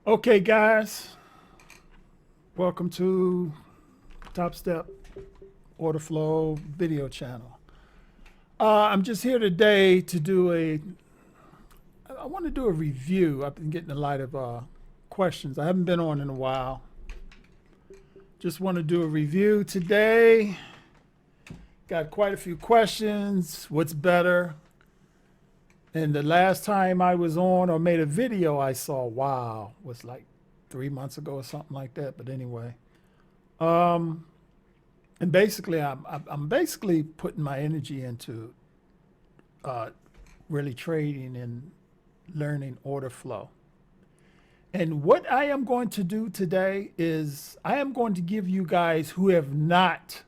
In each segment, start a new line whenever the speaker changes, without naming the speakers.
Okay, guys, welcome to Top Step Order Flow video channel. I'm just here today to do I want to do a review. I've been getting a lot of questions. I haven't been on in a while. Just want to do a review today. Got quite a few questions. What's better? And the last time I was on or made a video, I saw, wow, was like 3 months ago or something like that. But anyway, and basically, I'm basically putting my energy into really trading and learning order flow. And what I am going to do today is I am going to give you guys who have not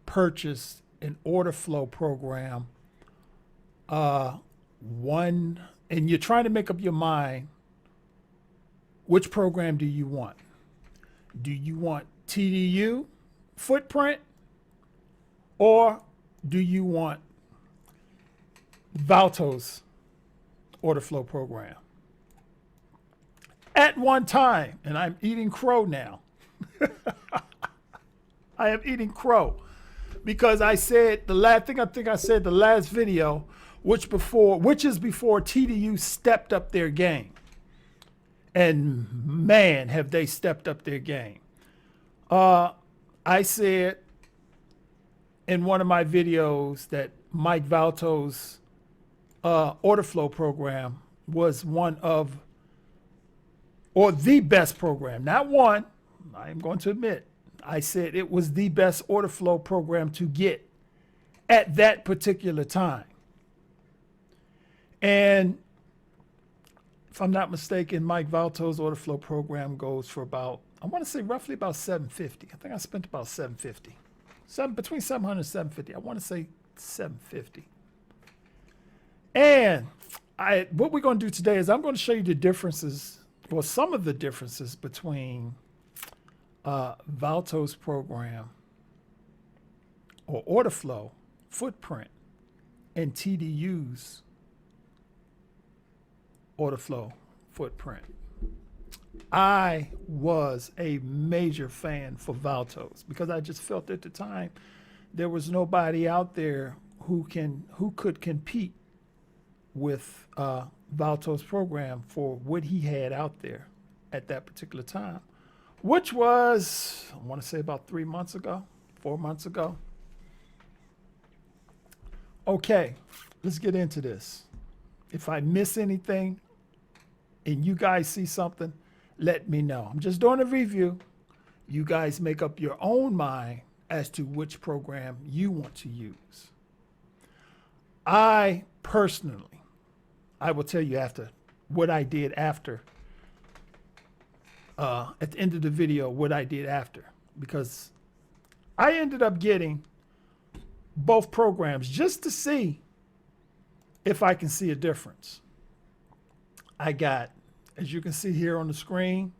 purchased an order flow program and you're trying to make up your mind, which program do you want? Do you want TDU footprint, or do you want Valtos order flow program? At one time, and I'm eating crow now. I am eating crow because I said the last thing I think I said the last video, which is before TDU stepped up their game. And man, have they stepped up their game. I said in one of my videos that Mike Valtos' order flow program was one of, or the best program. Not one, I am going to admit. I said it was the best order flow program to get at that particular time. And if I'm not mistaken, Mike Valtos' order flow program goes for about, I want to say roughly about $750. I think I spent about $750. Between $700 and $750. I want to say $750. And what we're going to do today is I'm going to show you the differences, or some of the differences between Valtos program or order flow footprint and TDU's order flow footprint. I was a major fan for Valtos because I just felt at the time there was nobody out there who could compete with Valtos program for what he had out there at that particular time, which was, I want to say about 3 months ago, 4 months ago. Okay, let's get into this. If I miss anything and you guys see something, let me know. I'm just doing a review. You guys make up your own mind as to which program you want to use. I personally, I will tell you after what I did after, at the end of the video, what I did after, because I ended up getting both programs just to see if I can see a difference. I got, as you can see here on the screen,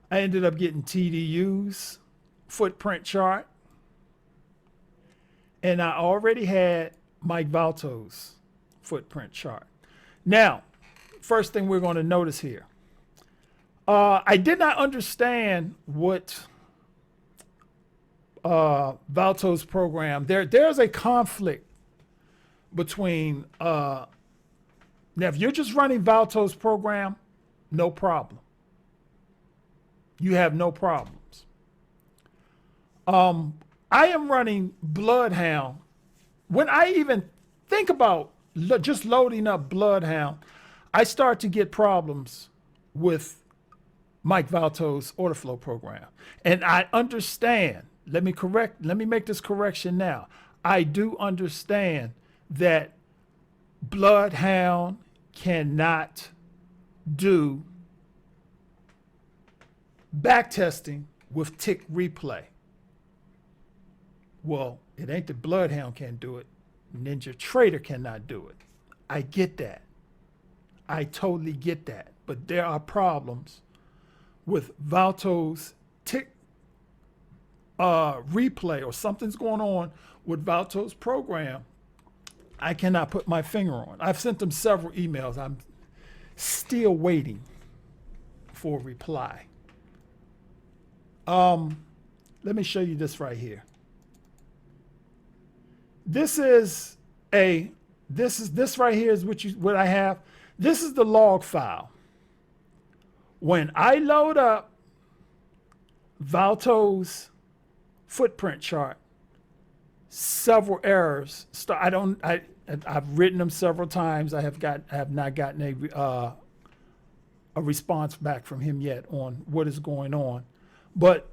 I ended up getting TDU's footprint chart, and I already had Mike Valtos' footprint chart. Now, first thing we're going to notice here, I did not understand what Valtos program, there's a conflict between, now if you're just running Valtos program, no problem. You have no problems. I am running Bloodhound. When I even think about just loading up Bloodhound, I start to get problems with Mike Valtos' order flow program. And I understand, let me make this correction now. I do understand that Bloodhound cannot do backtesting with tick replay. Well, it ain't that Bloodhound can't do it. Ninja Trader cannot do it. I get that. I totally get that. But there are problems with Valtos tick replay, or something's going on with Valtos program I cannot put my finger on. I've sent them several emails. I'm still waiting for reply. Let me show you this right here. This right here is what I have. This is the log file. When I load up Valtos footprint chart, several errors start. I've written them several times. I have not gotten a response back from him yet on what is going on. But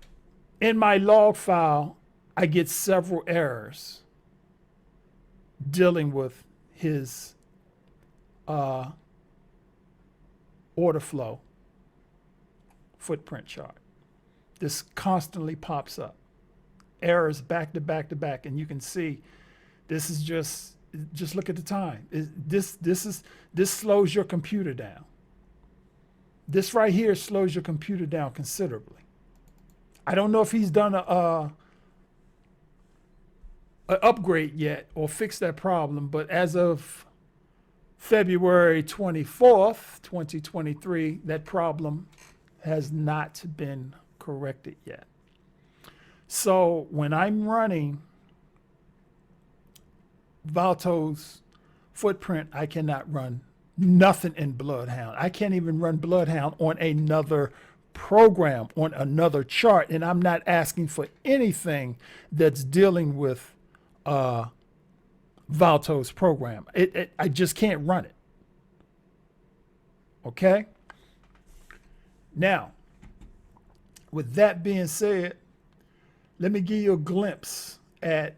in my log file, I get several errors dealing with his order flow footprint chart. This constantly pops up. Errors back to back to back, and you can see this is just look at the time. This slows your computer down. This right here slows your computer down considerably. I don't know if he's done a upgrade yet or fixed that problem, but as of February 24th, 2023, that problem has not been corrected yet. So when I'm running Valtos footprint, I cannot run nothing in Bloodhound. I can't even run Bloodhound on another program, on another chart, and I'm not asking for anything that's dealing with Valtos program. I just can't run it. Okay? Now, with that being said, let me give you a glimpse at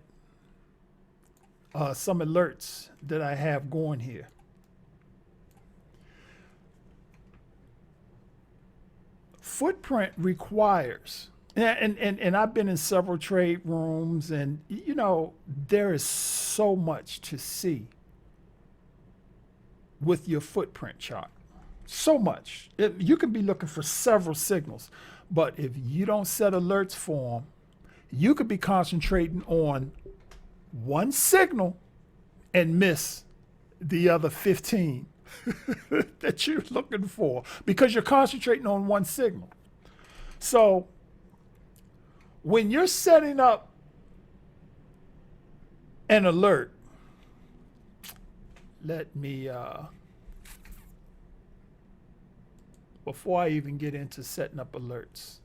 some alerts that I have going here. Footprint requires, and I've been in several trade rooms, and you know, there is so much to see with your footprint chart. So much. You can be looking for several signals, but if you don't set alerts for them, you could be concentrating on one signal and miss the other 15 that you're looking for because you're concentrating on one signal. So when you're setting up an alert, let me, before I even get into setting up alerts,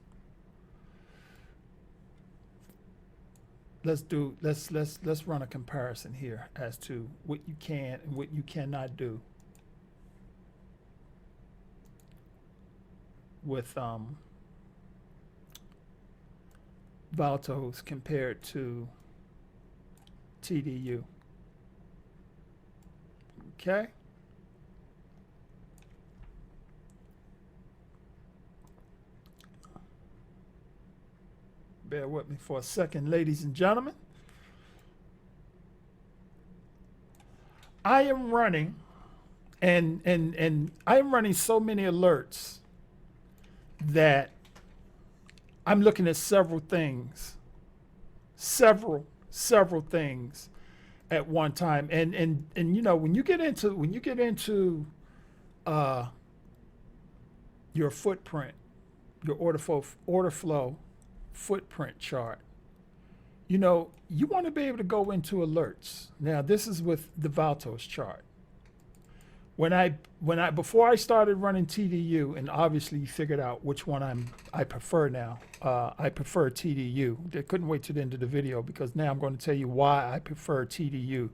let's run a comparison here as to what you can and what you cannot do with Valtos compared to TDU. Okay. Bear with me for a second, ladies and gentlemen. I am running, and I am running so many alerts that I'm looking at several things at one time. And you know, when you get into your footprint, your order flow footprint chart, you know, you want to be able to go into alerts. Now, this is with the Valtos chart. Before I started running TDU, and obviously you figured out which one I prefer now. I prefer TDU. I couldn't wait to the end of the video because now I'm going to tell you why I prefer TDU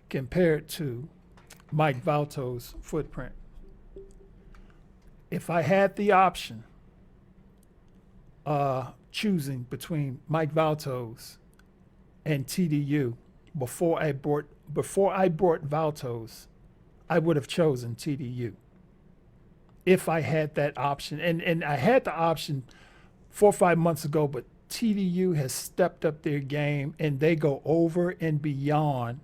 compared to Mike Valtos footprint. If I had the option choosing between Mike Valtos and TDU before I bought Valtos, I would have chosen TDU if I had that option. And I had the option 4 or 5 months ago, but TDU has stepped up their game and they go over and beyond.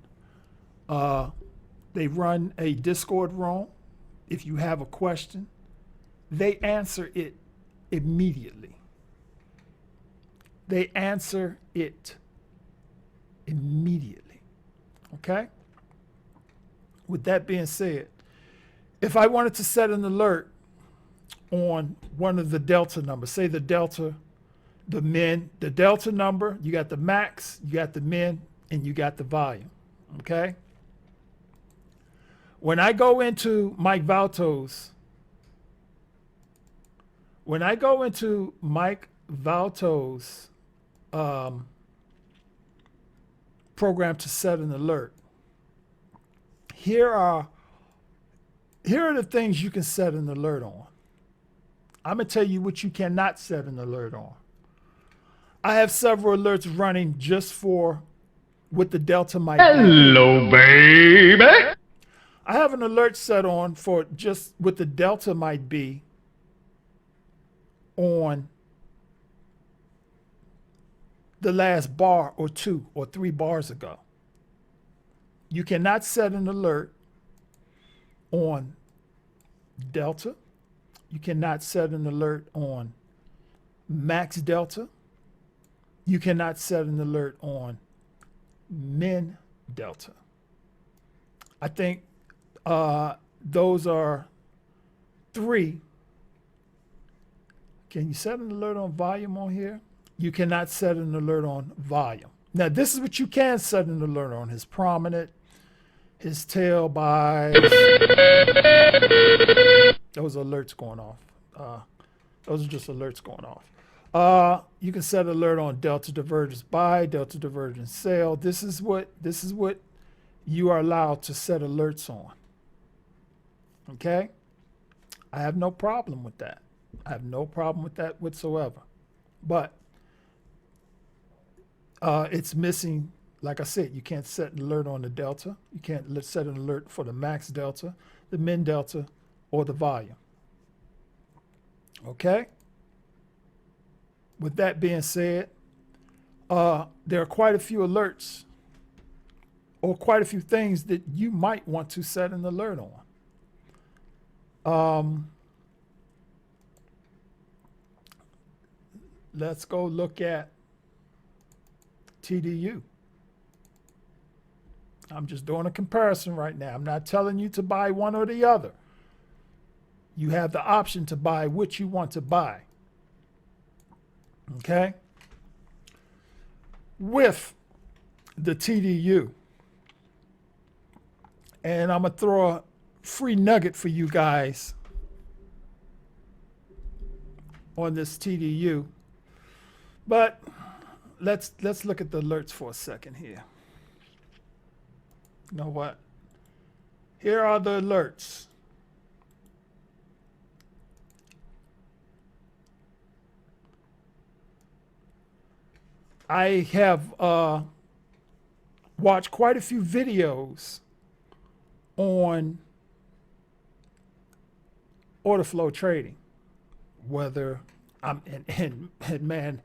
They run a Discord room. If you have a question, they answer it immediately. They answer it immediately. Okay? With that being said, if I wanted to set an alert on one of the delta numbers. Say the delta, the min, the delta number, you got the max, you got the min, and you got the volume, okay? When I go into Mike Valtos, program to set an alert, here are the things you can set an alert on. I'm going to tell you what you cannot set an alert on. I have several alerts running just for what the delta might be.
Hello, baby.
I have an alert set on for just what the delta might be on the last bar or 2 or 3 bars ago. You cannot set an alert on delta. You cannot set an alert on max delta. You cannot set an alert on min delta. I think those are 3. Can you set an alert on volume on here? You cannot set an alert on volume. Now, this is what you can set an alert on. His prominent, his tail buys. Those are alerts going off. Those are just alerts going off. You can set alert on delta divergence buy, delta divergence sell. This is what you are allowed to set alerts on. Okay? I have no problem with that. I have no problem with that whatsoever. But it's missing, like I said, you can't set an alert on the delta. You can't set an alert for the max delta, the min delta, or the volume. Okay? With that being said, there are quite a few alerts or quite a few things that you might want to set an alert on. Let's go look at TDU. I'm just doing a comparison right now. I'm not telling you to buy one or the other. You have the option to buy what you want to buy. Okay? With the TDU, and I'm going to throw a free nugget for you guys on this TDU. But let's look at the alerts for a second here. You know what? Here are the alerts. I have watched quite a few videos on order flow trading. Whether I'm and man,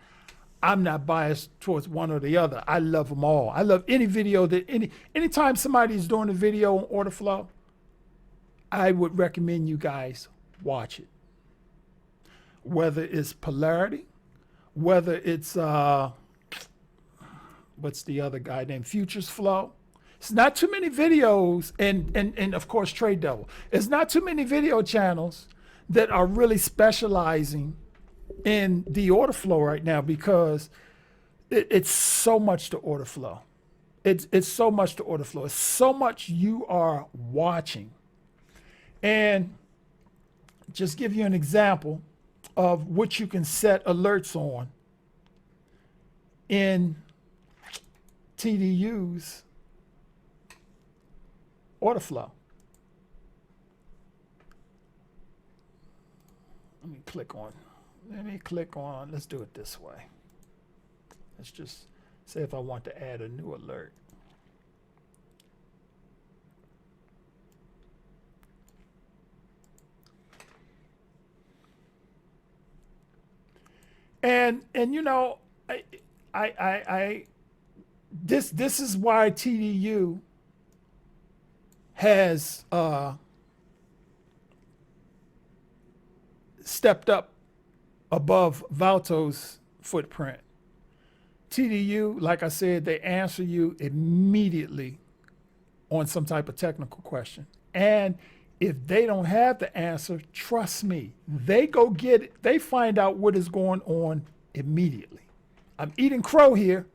I'm not biased towards one or the other. I love them all. I love any video that anytime somebody is doing a video on order flow, I would recommend you guys watch it. Whether it's polarity, whether it's what's the other guy named Futures Flow. It's not too many videos, and of course Trade Devil. It's not too many video channels that are really specializing in the order flow right now, because it's so much to order flow. It's so much to order flow. It's so much you are watching. And just give you an example of what you can set alerts on in TDU's order flow. Let me click on, let's do it this way. Let's just say if I want to add a new alert. And you know, this is why TDU has stepped up above Valtos' footprint. TDU, like I said, they answer you immediately on some type of technical question. And If they don't have the answer, trust me, they go get it. They find out what is going on immediately. I'm eating crow here.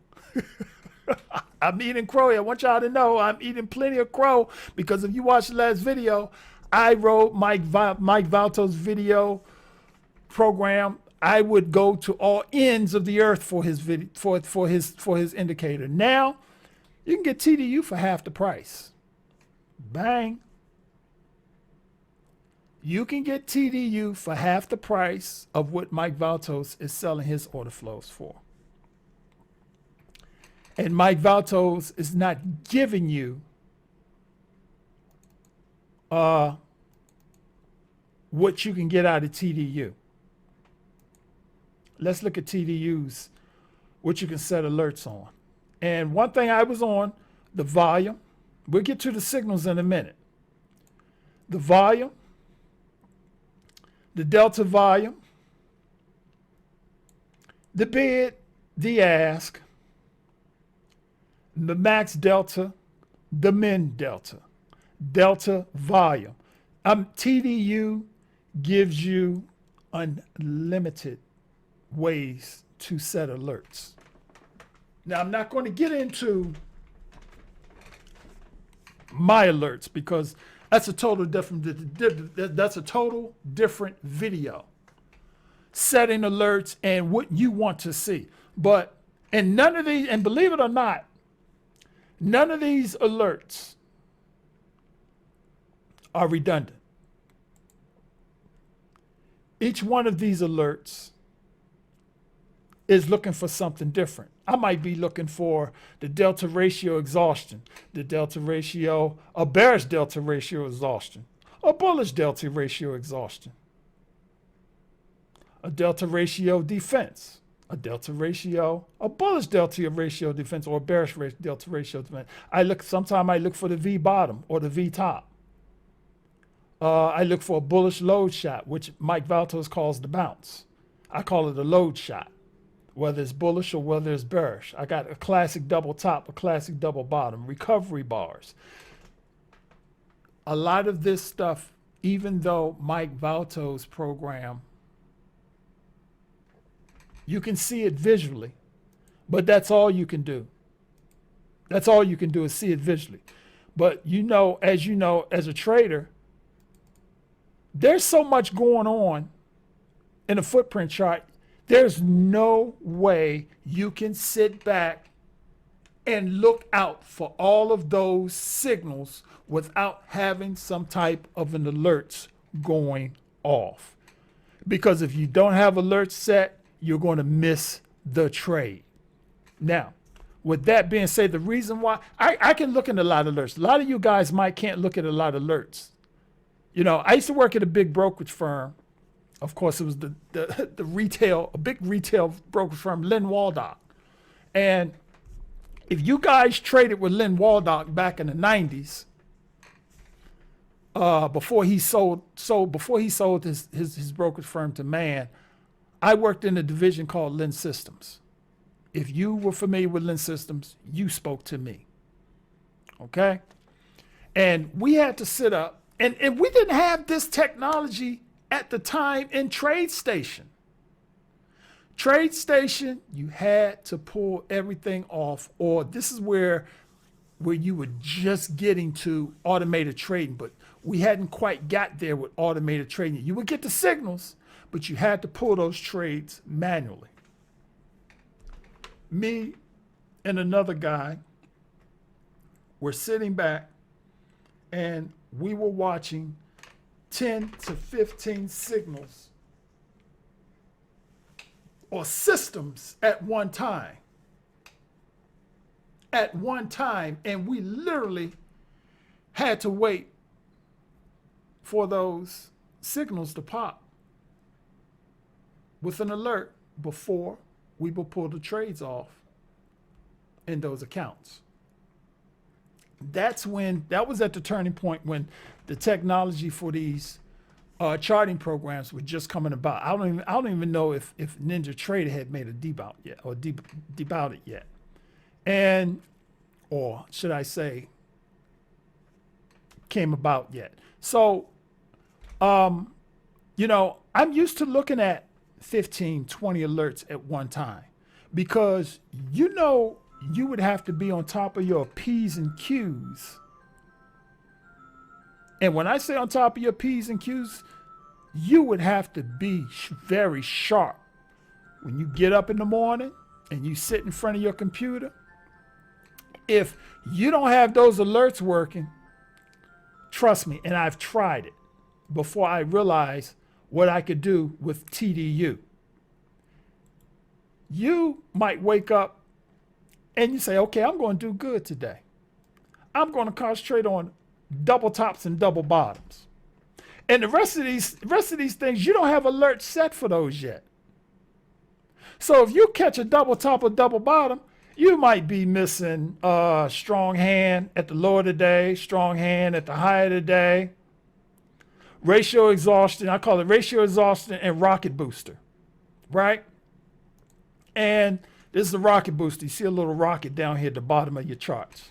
I'm eating crow here. I want y'all to know I'm eating plenty of crow because if you watched the last video, I wrote Mike Valtos' video program. I would go to all ends of the earth for his video, for his indicator. Now you can get TDU for half the price. Bang. You can get TDU for half the price of what Mike Valtos is selling his order flows for. And Mike Valtos is not giving you what you can get out of TDU. Let's look at TDUs, what you can set alerts on. And one thing I was on, the volume. We'll get to the signals in a minute. The volume, the delta volume, the bid, the ask, the max delta, the min delta, delta volume. TDU gives you unlimited ways to set alerts. Now, I'm not going to get into my alerts because that's a total different video. Setting alerts and what you want to see. And none of these, and believe it or not, none of these alerts are redundant. Each one of these alerts is looking for something different. I might be looking for the delta ratio exhaustion, the delta ratio, a bearish delta ratio exhaustion, a bullish delta ratio exhaustion, a delta ratio defense, a delta ratio, a bullish delta ratio defense, or a bearish delta ratio defense. Sometimes I look for the V bottom or the V top. I look for a bullish load shot, which Mike Valtos calls the bounce. I call it a load shot, whether it's bullish or whether it's bearish. I got a classic double top, a classic double bottom, recovery bars. A lot of this stuff, even though Mike Valtos' program, you can see it visually, but that's all you can do. That's all you can do is see it visually. But as a trader, there's so much going on in a footprint chart. There's no way you can sit back and look out for all of those signals without having some type of an alerts going off. Because if you don't have alerts set, you're going to miss the trade. Now, with that being said, the reason why I can look at a lot of alerts. A lot of you guys can't look at a lot of alerts. I used to work at a big brokerage firm. Of course, it was a big retail brokerage firm, Lynn Waldock. And if you guys traded with Lynn Waldock back in the 90s, before he sold his brokerage firm to Mann, I worked in a division called Lynn Systems. If you were familiar with Lynn Systems, you spoke to me. Okay? And we had to sit up, and we didn't have this technology at the time in TradeStation. TradeStation, you had to pull everything off, or this is where you were just getting to automated trading, but we hadn't quite got there with automated trading. You would get the signals, but you had to pull those trades manually. Me and another guy were sitting back and we were watching 10 to 15 signals or systems at one time. And we literally had to wait for those signals to pop with an alert before we will pull the trades off in those accounts. That was at the turning point when the technology for these charting programs were just coming about. I don't even know if Ninja Trader had made a debout yet or debout it yet. Or should I say, came about yet. So You know, I'm used to looking at 15, 20 alerts at one time because you know you would have to be on top of your P's and Q's. And when I say on top of your P's and Q's, you would have to be very sharp when you get up in the morning and you sit in front of your computer. If you don't have those alerts working, trust me, and I've tried it before I realized what I could do with TDU. You might wake up and you say, okay, I'm going to do good today. I'm going to concentrate on double tops and double bottoms. And the rest of these things, you don't have alerts set for those yet. So if you catch a double top or double bottom, you might be missing strong hand at the low of the day, strong hand at the high of the day, ratio exhaustion. I call it ratio exhaustion and rocket booster, right? And this is a rocket booster. You see a little rocket down here at the bottom of your charts.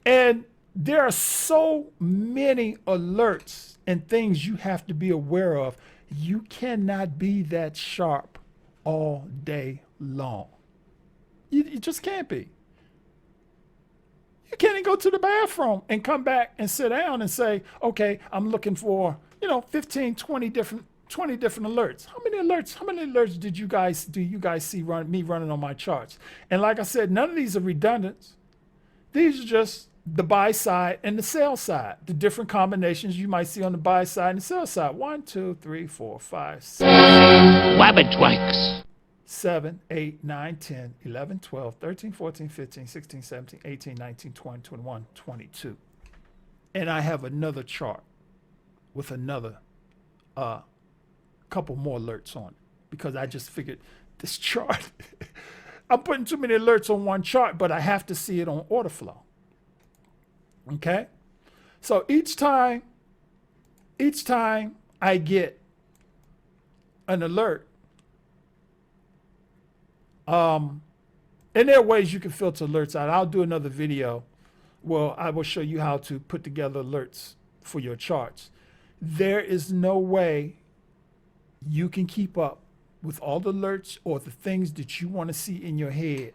And there are so many alerts and things you have to be aware of. You cannot be that sharp all day long. You just can't be. You can't even go to the bathroom and come back and sit down and say, okay, I'm looking for, 15, 20 different alerts. How many alerts do you guys see me running on my charts? And like I said, none of these are redundant. These are just the buy side and the sell side, the different combinations you might see on the buy side and the sell side. 1, 2, 3, 4, 5, 6,
Wabbit Twix.
7, 8, 9, 10, 11, 12, 13, 14, 15, 16, 17, 18, 19, 20, 21, 22. And I have another chart with another couple more alerts on it because I just figured this chart, I'm putting too many alerts on one chart, but I have to see it on order flow. Okay? So each time I get an alert, and there are ways you can filter alerts out. I'll do another video where I will show you how to put together alerts for your charts. There is no way you can keep up with all the alerts or the things that you want to see in your head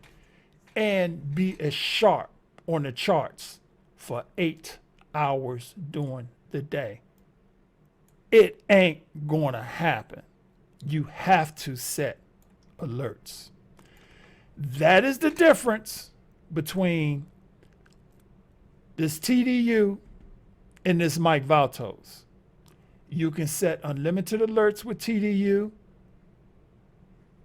and be as sharp on the charts for 8 hours during the day. It ain't going to happen. You have to set alerts. That is the difference between this TDU and this Mike Valtos. You can set unlimited alerts with TDU.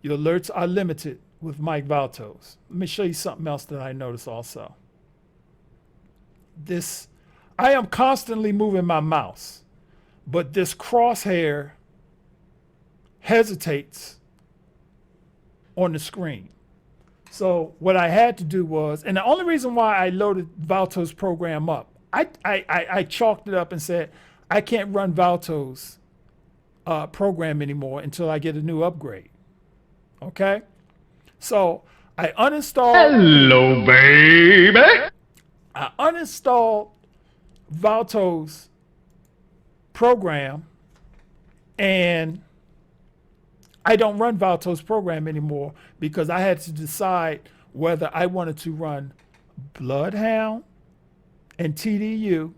Your alerts are limited with Mike Valtos. Let me show you something else that I noticed also. I am constantly moving my mouse, but this crosshair hesitates on the screen. So what I had to do was, and the only reason why I loaded Valtos program up, I chalked it up and said, I can't run Valtos program anymore until I get a new upgrade. Okay? So I uninstalled.
Hello, baby.
I uninstalled Valtos program and I don't run Valtos program anymore because I had to decide whether I wanted to run Bloodhound and TDU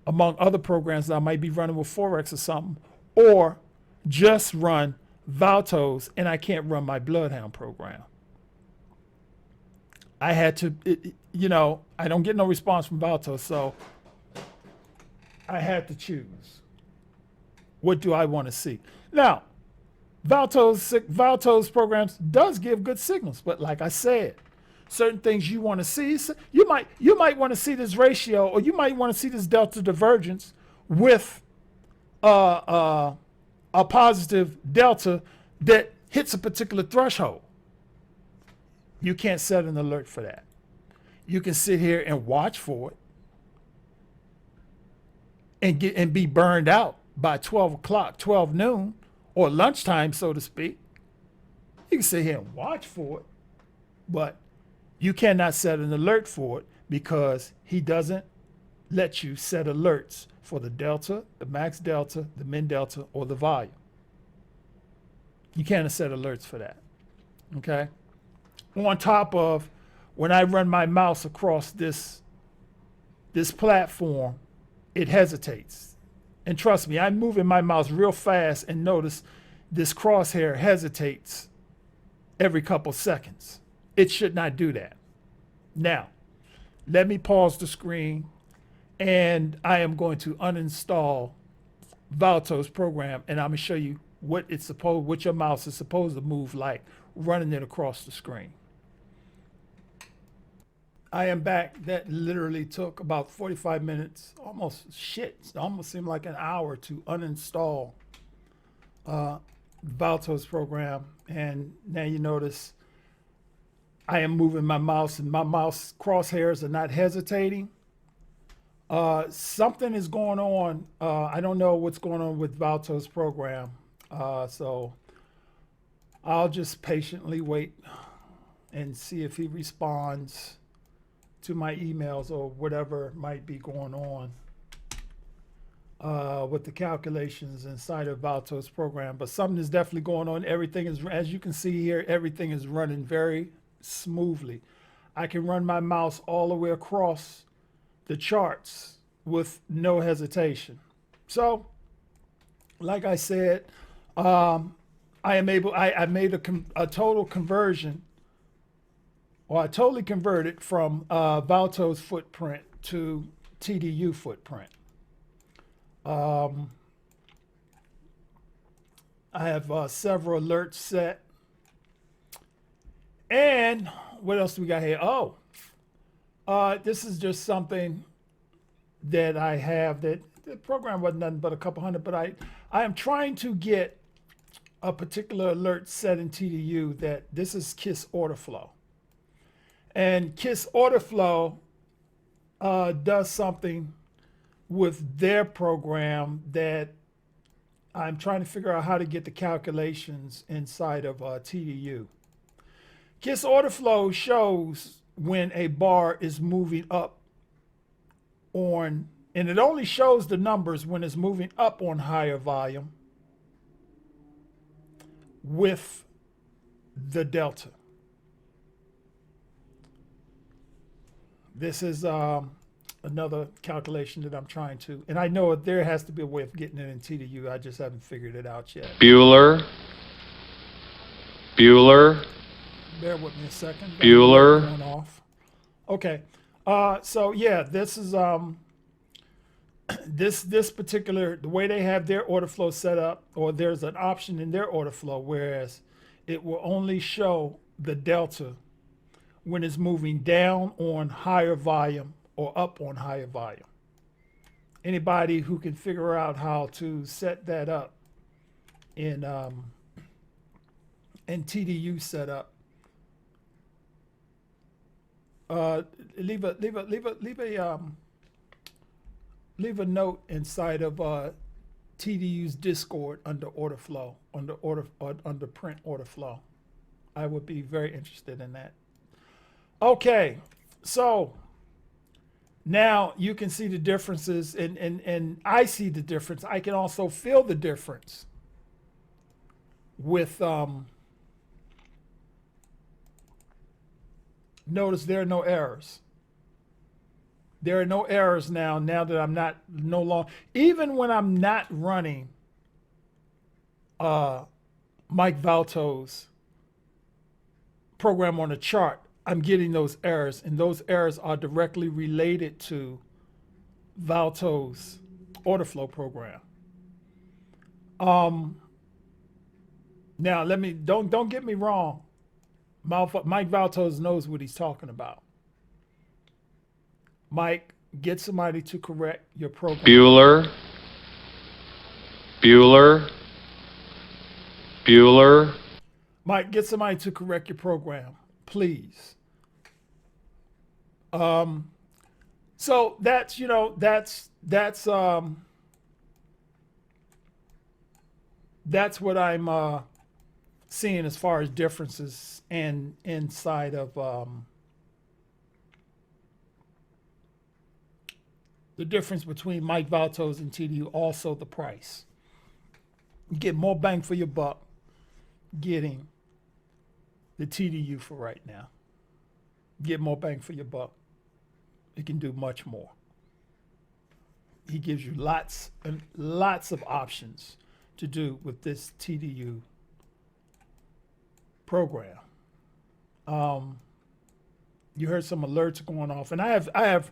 among other programs that I might be running with Forex or something, or just run Valtos and I can't run my Bloodhound program. I had to, I don't get no response from Valtos, so I had to choose. What do I want to see? Now, Valtos programs does give good signals, but like I said, certain things you want to see, you might want to see this ratio, or you might want to see this delta divergence with a positive delta that hits a particular threshold. You can't set an alert for that. You can sit here and watch for it and be burned out by 12 o'clock, 12 noon, or lunchtime, so to speak. You can sit here and watch for it, but you cannot set an alert for it because he doesn't lets you set alerts for the delta, the max delta, the min delta, or the volume. You can't set alerts for that. Okay? On top of when I run my mouse across this platform, it hesitates. And trust me, I'm moving my mouse real fast and notice this crosshair hesitates every couple seconds. It should not do that. Now, let me pause the screen and I am going to uninstall Valtos program and I'm gonna show you what your mouse is supposed to move like running it across the screen. I am back. That literally took about 45 minutes, almost it almost seemed like an hour to uninstall Valtos program. And now you notice I am moving my mouse and my mouse crosshairs are not hesitating. Something is going on. I don't know what's going on with Valtos program. So I'll just patiently wait and see if he responds to my emails or whatever might be going on with the calculations inside of Valtos program. But something is definitely going on. Everything is, as you can see here, everything is running very smoothly. I can run my mouse all the way across the charts with no hesitation. So, like I said, I made a total conversion, or I totally converted from Valtos footprint to TDU footprint. I have several alerts set. And what else do we got here? Oh, this is just something that I have that the program wasn't nothing but a couple hundred, but I am trying to get a particular alert set in TDU that this is KISS order flow. And KISS order flow does something with their program that I'm trying to figure out how to get the calculations inside of TDU. KISS order flow shows when a bar is moving up on, and it only shows the numbers when it's moving up on higher volume with the delta. This is another calculation that I'm trying to, and I know there has to be a way of getting it in TDU. I just haven't figured it out yet.
Bueller.
Bear with me a second.
Bueller.
Going off. Okay. So yeah, this is this particular, the way they have their order flow set up, or there's an option in their order flow, whereas it will only show the delta when it's moving down on higher volume or up on higher volume. Anybody who can figure out how to set that up in TDU setup, leave a note inside of TDU's Discord under order flow, under print order flow. I would be very interested in that. Okay, so now you can see the differences, and I see the difference. I can also feel the difference with, notice there are no errors. There are no errors now that I'm no longer, even when I'm not running Mike Valtos program on a chart, I'm getting those errors, and those errors are directly related to Valtos order flow program. Now don't get me wrong. Mike Valtos knows what he's talking about. Mike, get somebody to correct your program.
Bueller.
Mike, get somebody to correct your program, please. So that's what I'm seeing as far as differences and inside of the difference between Mike Valtos and TDU, also the price. You get more bang for your buck getting the TDU for right now. Get more bang for your buck. It can do much more. He gives you lots and lots of options to do with this TDU program. You heard some alerts going off, and I have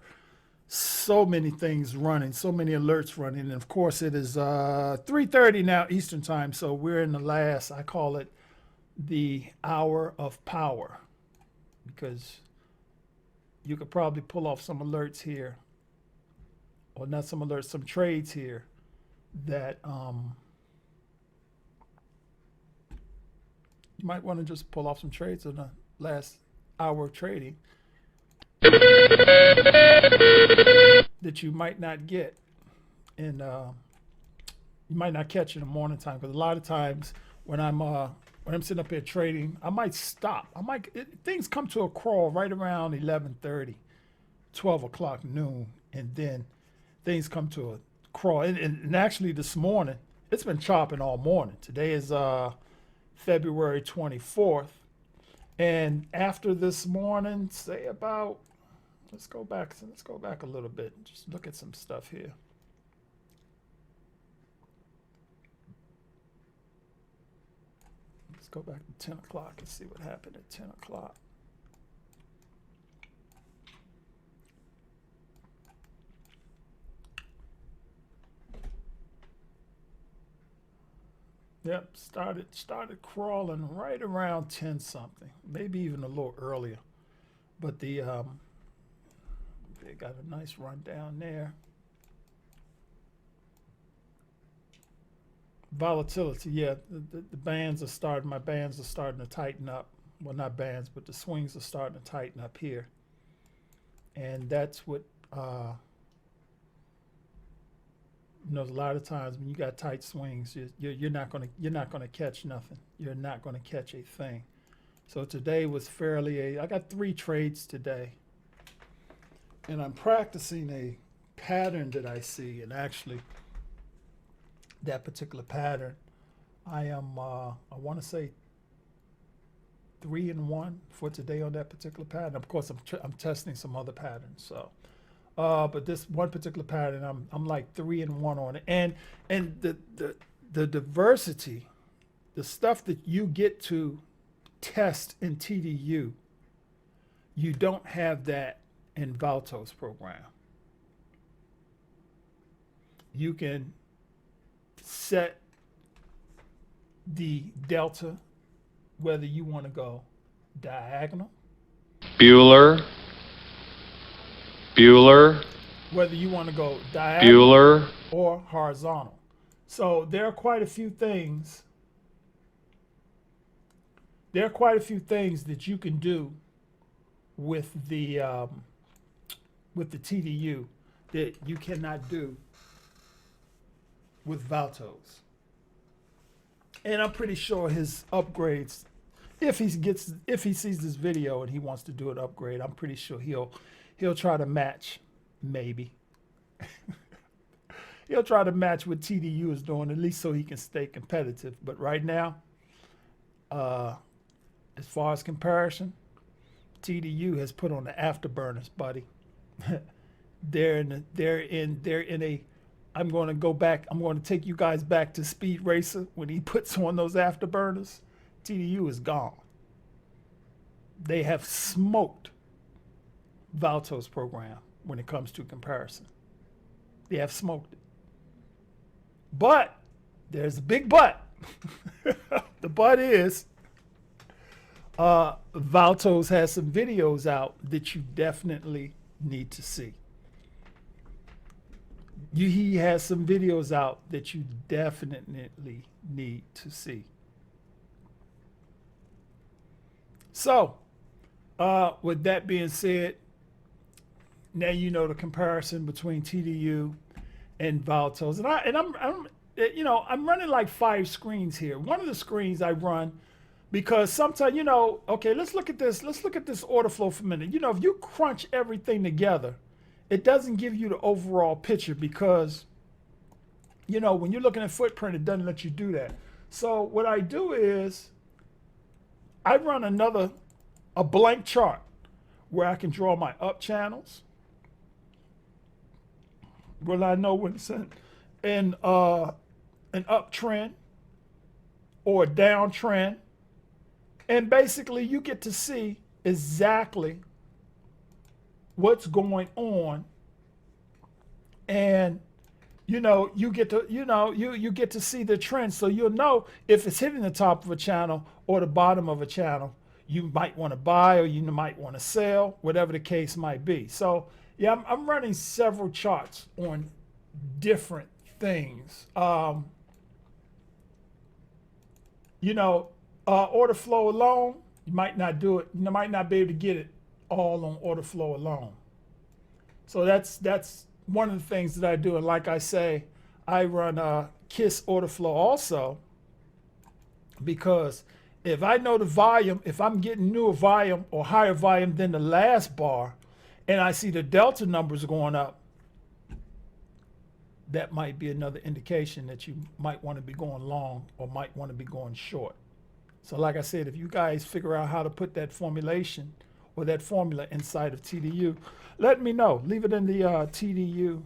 so many things running, so many alerts running, and of course it is 3:30 now Eastern time, so we're in the last, I call it the hour of power, because you could probably pull off some alerts here, or not some alerts, some trades here that you might want to just pull off some trades in the last hour of trading that you might not get, and you might not catch in the morning time, because a lot of times when I'm sitting up here trading, I might stop. Things come to a crawl right around 11:30, 12 o'clock noon, and then things come to a crawl. And actually this morning, it's been chopping all morning. Today is February 24th. And after this morning, say about, let's go back a little bit. Just look at some stuff here. Let's go back to 10 o'clock and see what happened at 10 o'clock. Yep, started crawling right around 10 something, maybe even a little earlier. But they got a nice run down there. Volatility, yeah, the bands are starting, my bands are starting to tighten up. Well, not bands, but the swings are starting to tighten up here. And that's what, a lot of times when you got tight swings, you're not gonna catch nothing. You're not gonna catch a thing. So today was I got 3 trades today, and I'm practicing a pattern that I see. And actually, that particular pattern, I am I want to say 3-1 for today on that particular pattern. Of course, I'm testing some other patterns. So. But this one particular pattern, I'm like 3-1 on it, and the diversity, the stuff that you get to test in TDU, you don't have that in Valtos program. You can set the delta, whether you want to go diagonal,
Bueller,
whether you want to go diagonal
Bueller,
or horizontal. So there are quite a few things. There are quite a few things that you can do with the TDU that you cannot do with Valtos. And I'm pretty sure his upgrades, if he sees this video and he wants to do an upgrade, I'm pretty sure he'll try to match, maybe. He'll try to match what TDU is doing, at least so he can stay competitive. But right now, as far as comparison, TDU has put on the afterburners, buddy. they're in a I'm going to go back. I'm going to take you guys back to Speed Racer when he puts on those afterburners. TDU is gone. They have smoked Valtos program when it comes to comparison. They have smoked it. But there's a big but. The but is Valtos has some videos out that you definitely need to see. He has some videos out that you definitely need to see. So, with that being said, now you know the comparison between TDU and Valtos, I'm running like 5 screens here. One of the screens I run because sometimes, okay, let's look at this. Let's look at this order flow for a minute. If you crunch everything together it doesn't give you the overall picture because, you know, when you're looking at footprint, it doesn't let you do that. So what I do is I run a blank chart where I can draw my up channels, where I know when it's in an uptrend or a downtrend. And basically you get to see exactly what's going on, and you know you get to you get to see the trend, so you'll know if it's hitting the top of a channel or the bottom of a channel. You might want to buy or you might want to sell, whatever the case might be. So yeah, I'm running several charts on different things. You know, order flow alone, you might not do it. You might not be able to get it all on order flow alone. So that's one of the things that I do. And like I say, I run KISS order flow also, because if I know the volume, if I'm getting newer volume or higher volume than the last bar, and I see the delta numbers going up, that might be another indication that you might want to be going long or might want to be going short. So like I said, if you guys figure out how to put that formulation or that formula inside of TDU, let me know. Leave it in the TDU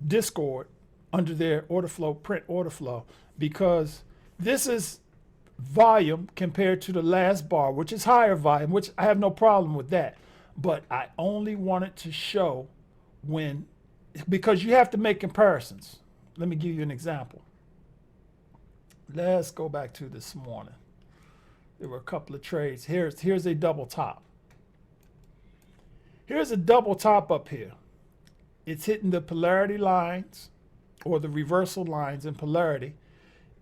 Discord under their order flow, print order flow, because this is volume compared to the last bar, which is higher volume, which I have no problem with that. But I only wanted to show when, because you have to make comparisons. Let me give you an example. Let's go back to this morning. There were a couple of trades. Here's a double top. Here's a double top up here. It's hitting the polarity lines or the reversal lines in polarity.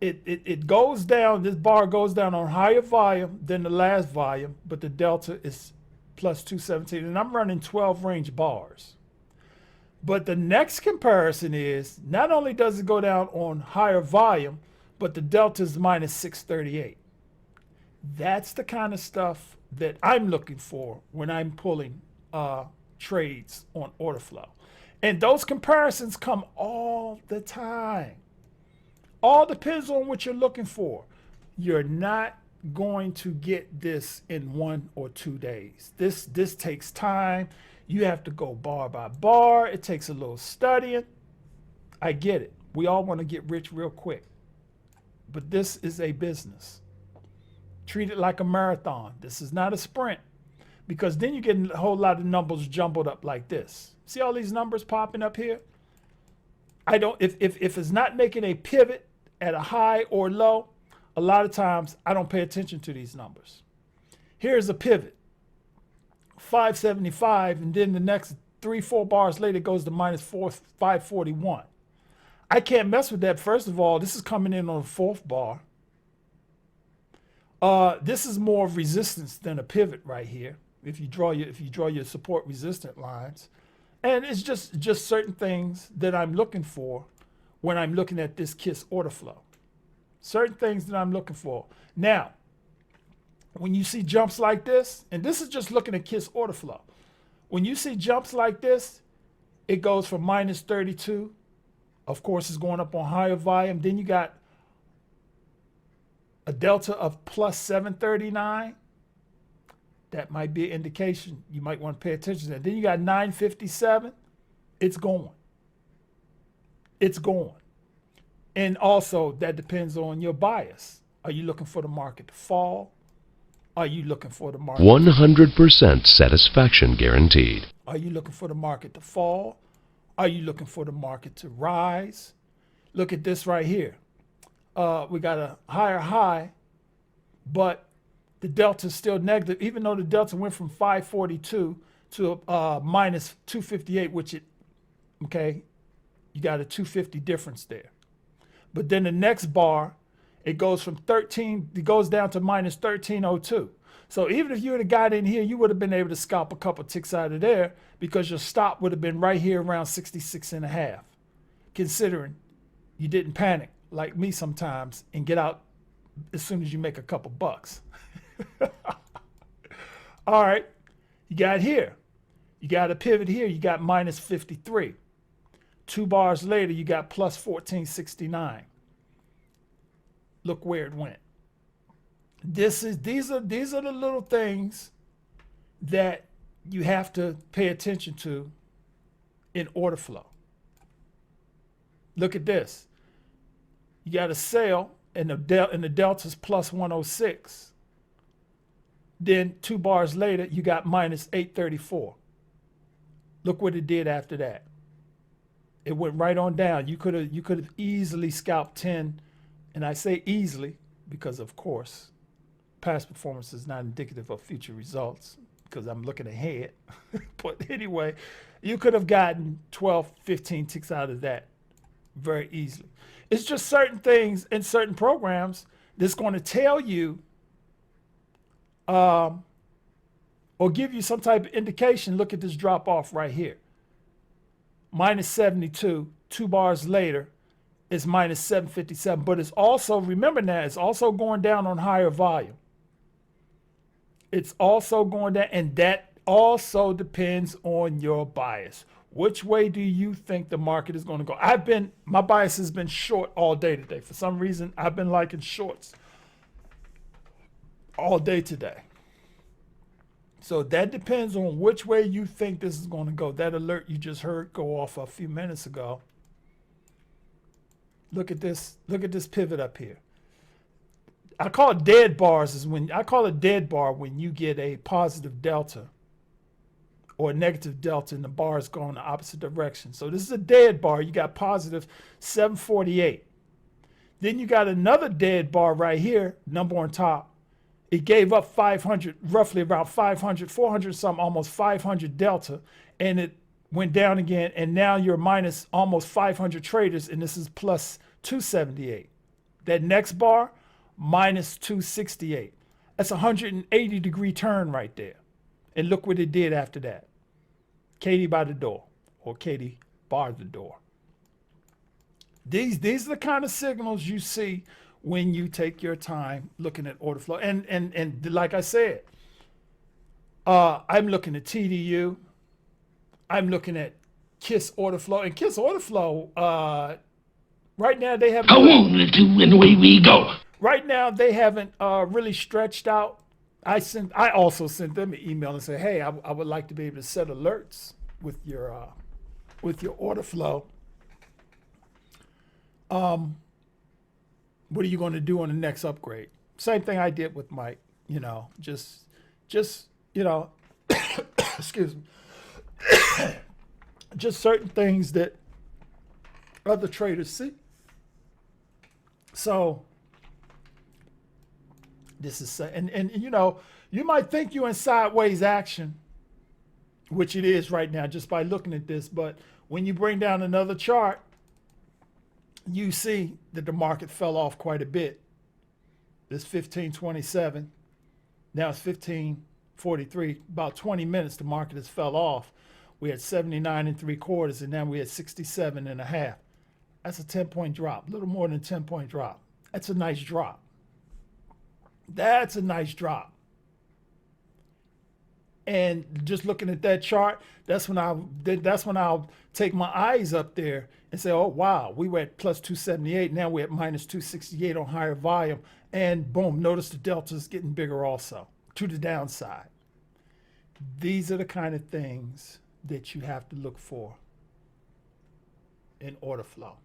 It goes down, this bar goes down on higher volume than the last volume, but the delta is plus 217. And I'm running 12 range bars. But the next comparison is, not only does it go down on higher volume, but the delta is minus 638. That's the kind of stuff that I'm looking for when I'm pulling trades on order flow. And those comparisons come all the time. All depends on what you're looking for. You're not going to get this in 1 or 2 days. This takes time. You have to go bar by bar. It takes a little studying. I get it. We all want to get rich real quick. But this is a business. Treat it like a marathon. This is not a sprint, because then you get a whole lot of numbers jumbled up like this. See all these numbers popping up here? If it's not making a pivot at a high or low, a lot of times I don't pay attention to these numbers. Here's a pivot, 575, and then the next 3-4 bars later it goes to minus 541. I can't mess with that. First of all, this is coming in on the 4th bar. This is more of resistance than a pivot right here. If you draw your support resistant lines, and it's just certain things that I'm looking for when I'm looking at this KISS order flow. Certain things that I'm looking for. Now, when you see jumps like this, and this is just looking at KISS order flow. When you see jumps like this, it goes from minus 32. Of course, it's going up on higher volume. Then you got a delta of plus 739. That might be an indication you might want to pay attention to that. Then you got 957. It's going. It's going. And also, that depends on your bias. Are you looking for the market to fall? Are you looking for the market
100% satisfaction guaranteed.
Are you looking for the market to fall? Are you looking for the market to rise? Look at this right here. We got a higher high, but the delta is still negative, even though the delta went from 542 to minus 258, which okay, you got a 250 difference there. But then the next bar, it goes from 13, it goes down to minus 1302. So even if you would have got in here, you would have been able to scalp a couple ticks out of there, because your stop would have been right here around 66.5, considering you didn't panic like me sometimes and get out as soon as you make a couple bucks. All right. You got here, you got a pivot here, you got minus 53. 2 bars later, you got plus 1469. Look where it went. These are the little things that you have to pay attention to in order flow. Look at this. You got a sale and the delta's plus 106. Then 2 bars later, you got minus 834. Look what it did after that. It went right on down. You could have easily scalped 10, and I say easily because, of course, past performance is not indicative of future results because I'm looking ahead. But anyway, you could have gotten 12, 15 ticks out of that very easily. It's just certain things in certain programs that's going to tell you or give you some type of indication. Look at this drop off right here. Minus 72, 2 bars later, is minus 757. But it's also, remember now, it's also going down on higher volume. It's also going down, and that also depends on your bias. Which way do you think the market is going to go? My bias has been short all day today. For some reason, I've been liking shorts all day today. So that depends on which way you think this is going to go. That alert you just heard go off a few minutes ago. Look at this pivot up here. I call it dead bars I call it dead bar when you get a positive delta or a negative delta and the bars go in the opposite direction. So this is a dead bar. You got positive 748. Then you got another dead bar right here, number on top. It gave up 500, roughly around 500, 400 something, almost 500 delta, and it went down again, and now you're minus almost 500 traders, and this is plus 278. That next bar, minus 268. That's a 180-degree turn right there. And look what it did after that. Katie by the door, or Katie barred the door. These are the kind of signals you see when you take your time looking at order flow. And like I said, I'm looking at TDU. I'm looking at KISS order flow. And KISS order flow, right now they haven't.
I want to do and away we go.
Right now they haven't really stretched out. I also sent them an email and said, hey, I would like to be able to set alerts with your order flow. What are you going to do on the next upgrade? Same thing I did with Mike, just excuse me, just certain things that other traders see. So this is, and you might think you're in sideways action, which it is right now just by looking at this. But when you bring down another chart, you see that the market fell off quite a bit. This 1527, now it's 1543. About 20 minutes, the market has fell off. We had 79 3/4, and now we had 67 1/2. That's a 10-point drop, a little more than a 10-point drop. That's a nice drop. That's a nice drop. And just looking at that chart, that's when I'll take my eyes up there and say, oh, wow, we were at plus 278. Now we're at minus 268 on higher volume. And boom, notice the delta's getting bigger also to the downside. These are the kind of things that you have to look for in order flow.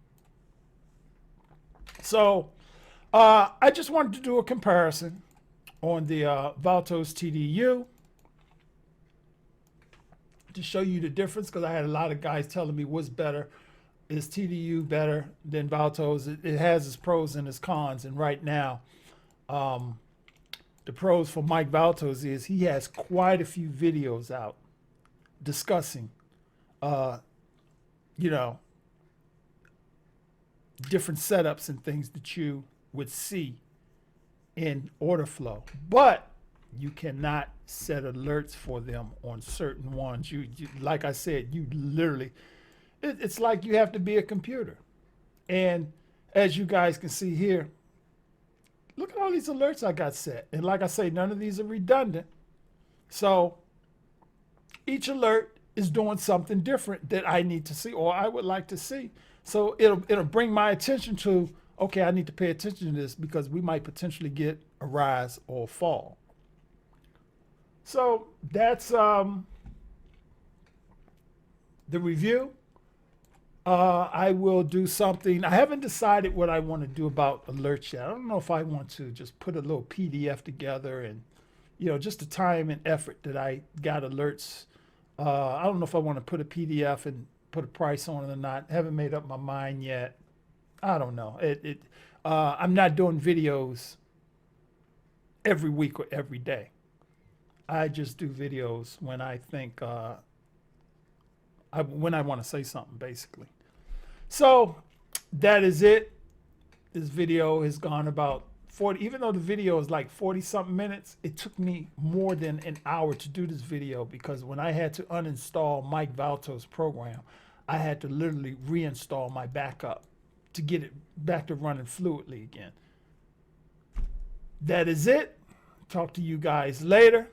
So I just wanted to do a comparison on the Valtos TDU to show you the difference, because I had a lot of guys telling me what's better. Is TDU better than Valtos? It has its pros and its cons. And right now, the pros for Mike Valtos is he has quite a few videos out discussing, different setups and things that you would see in order flow. But you cannot set alerts for them on certain ones. You like I said, you literally, it's like you have to be a computer. And as you guys can see here, look at all these alerts I got set. And like I say, none of these are redundant. So each alert is doing something different that I need to see or I would like to see. So it'll bring my attention to, okay, I need to pay attention to this because we might potentially get a rise or a fall. So that's the review. I will do something. I haven't decided what I want to do about alerts yet. I don't know if I want to just put a little PDF together and, just the time and effort that I got alerts. I don't know if I want to put a PDF and put a price on it or not. Haven't made up my mind yet. I don't know. I'm not doing videos every week or every day. I just do videos when I think, when I want to say something, basically. So that is it. This video has gone about 40, even though the video is like 40 something minutes, it took me more than an hour to do this video because when I had to uninstall Mike Valtos' program, I had to literally reinstall my backup to get it back to running fluidly again. That is it. Talk to you guys later.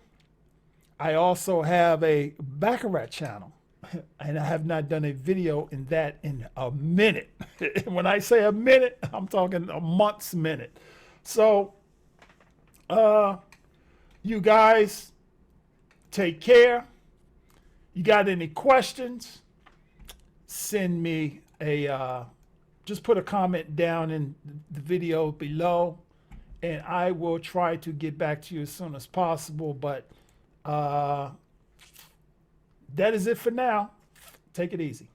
I also have a Baccarat channel, and I have not done a video in that in a minute. When I say a minute, I'm talking a month's minute. So, you guys take care. You got any questions? Send me just put a comment down in the video below, and I will try to get back to you as soon as possible. But that is it for now. Take it easy.